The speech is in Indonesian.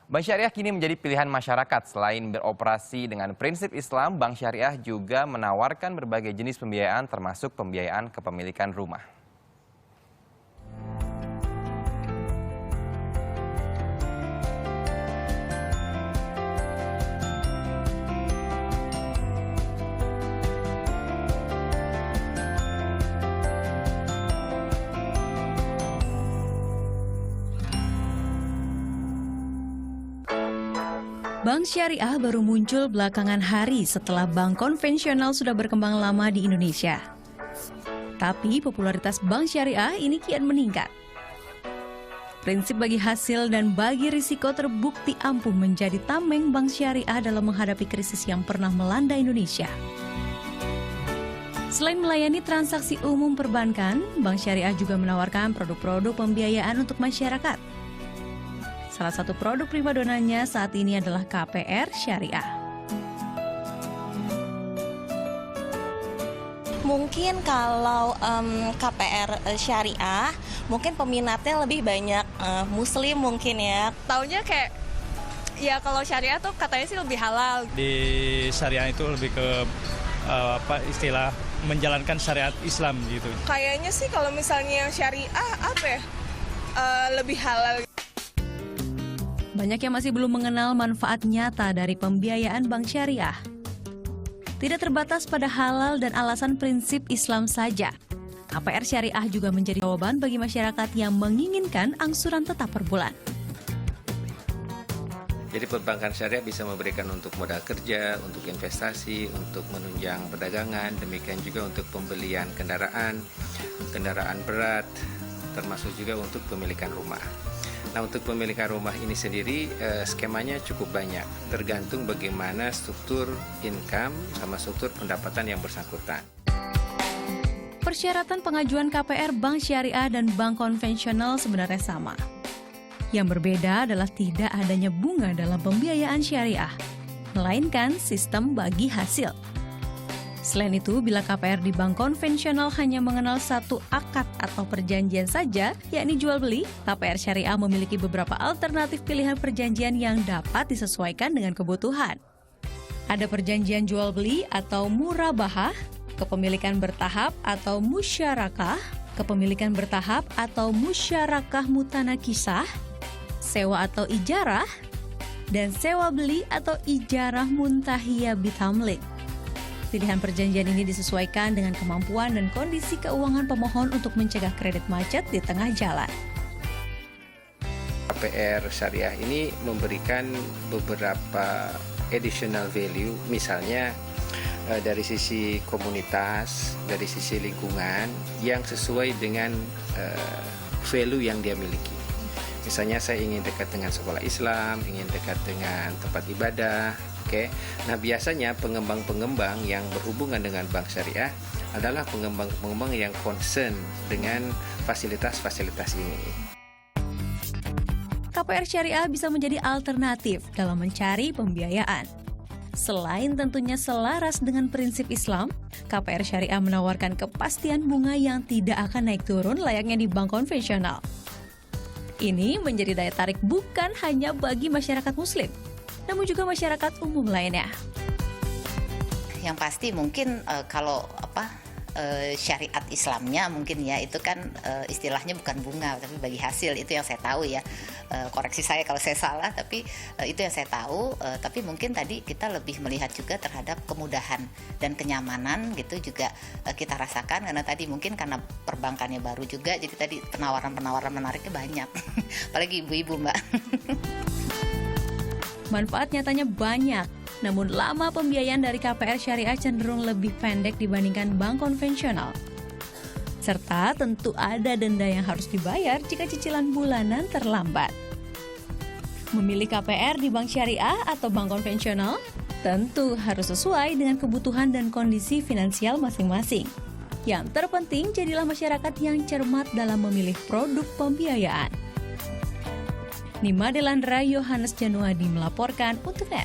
Bank Syariah kini menjadi pilihan masyarakat. Selain beroperasi dengan prinsip Islam, Bank Syariah juga menawarkan berbagai jenis pembiayaan termasuk pembiayaan kepemilikan rumah. Bank Syariah baru muncul belakangan hari setelah bank konvensional sudah berkembang lama di Indonesia. Tapi popularitas Bank Syariah ini kian meningkat. Prinsip bagi hasil dan bagi risiko terbukti ampuh menjadi tameng Bank Syariah dalam menghadapi krisis yang pernah melanda Indonesia. Selain melayani transaksi umum perbankan, Bank Syariah juga menawarkan produk-produk pembiayaan untuk masyarakat. Salah satu produk primadonanya saat ini adalah KPR Syariah. Mungkin kalau KPR Syariah, mungkin peminatnya lebih banyak Muslim mungkin ya. Taunya kayak, ya kalau Syariah tuh katanya sih lebih halal. Di Syariah itu lebih ke istilah menjalankan syariat Islam gitu. Kayaknya sih kalau misalnya yang Syariah lebih halal. Banyak yang masih belum mengenal manfaat nyata dari pembiayaan Bank Syariah. Tidak terbatas pada halal dan alasan prinsip Islam saja. KPR Syariah juga menjadi jawaban bagi masyarakat yang menginginkan angsuran tetap per bulan. Jadi perbankan syariah bisa memberikan untuk modal kerja, untuk investasi, untuk menunjang perdagangan, demikian juga untuk pembelian kendaraan berat, termasuk juga untuk pemilikan rumah. Nah, untuk pemilikan rumah ini sendiri skemanya cukup banyak, tergantung bagaimana struktur income sama struktur pendapatan yang bersangkutan. Persyaratan pengajuan KPR Bank Syariah dan bank konvensional sebenarnya sama. Yang berbeda adalah tidak adanya bunga dalam pembiayaan syariah, melainkan sistem bagi hasil. Selain itu, bila KPR di bank konvensional hanya mengenal satu akad atau perjanjian saja, yakni jual beli, KPR Syariah memiliki beberapa alternatif pilihan perjanjian yang dapat disesuaikan dengan kebutuhan. Ada perjanjian jual beli atau murabahah, kepemilikan bertahap atau musyarakah, kepemilikan bertahap atau musyarakah mutanakisah, sewa atau ijarah, dan sewa beli atau ijarah muntahiyah bitamlik. Pilihan perjanjian ini disesuaikan dengan kemampuan dan kondisi keuangan pemohon untuk mencegah kredit macet di tengah jalan. KPR Syariah ini memberikan beberapa additional value, misalnya dari sisi komunitas, dari sisi lingkungan yang sesuai dengan value yang dia miliki. Misalnya saya ingin dekat dengan sekolah Islam, ingin dekat dengan tempat ibadah. Oke. Nah, biasanya pengembang-pengembang yang berhubungan dengan Bank Syariah adalah pengembang-pengembang yang concern dengan fasilitas-fasilitas ini. KPR Syariah bisa menjadi alternatif dalam mencari pembiayaan. Selain tentunya selaras dengan prinsip Islam, KPR Syariah menawarkan kepastian bunga yang tidak akan naik turun layaknya di bank konvensional. Ini menjadi daya tarik bukan hanya bagi masyarakat Muslim, namun juga masyarakat umum lainnya. Yang pasti mungkin kalau syariat Islamnya mungkin ya itu kan istilahnya bukan bunga tapi bagi hasil, itu yang saya tahu ya. Koreksi saya kalau saya salah, tapi itu yang saya tahu. Tapi mungkin tadi kita lebih melihat juga terhadap kemudahan dan kenyamanan gitu juga kita rasakan, karena tadi mungkin karena perbankannya baru juga, jadi tadi penawaran-penawaran menariknya banyak. Apalagi ibu-ibu, Mbak. Manfaat nyatanya banyak, namun lama pembiayaan dari KPR Syariah cenderung lebih pendek dibandingkan bank konvensional. Serta tentu ada denda yang harus dibayar jika cicilan bulanan terlambat. Memilih KPR di bank syariah atau bank konvensional tentu harus sesuai dengan kebutuhan dan kondisi finansial masing-masing. Yang terpenting jadilah masyarakat yang cermat dalam memilih produk pembiayaan. Nima Delandra Yohanes Januadi melaporkan untuk NET.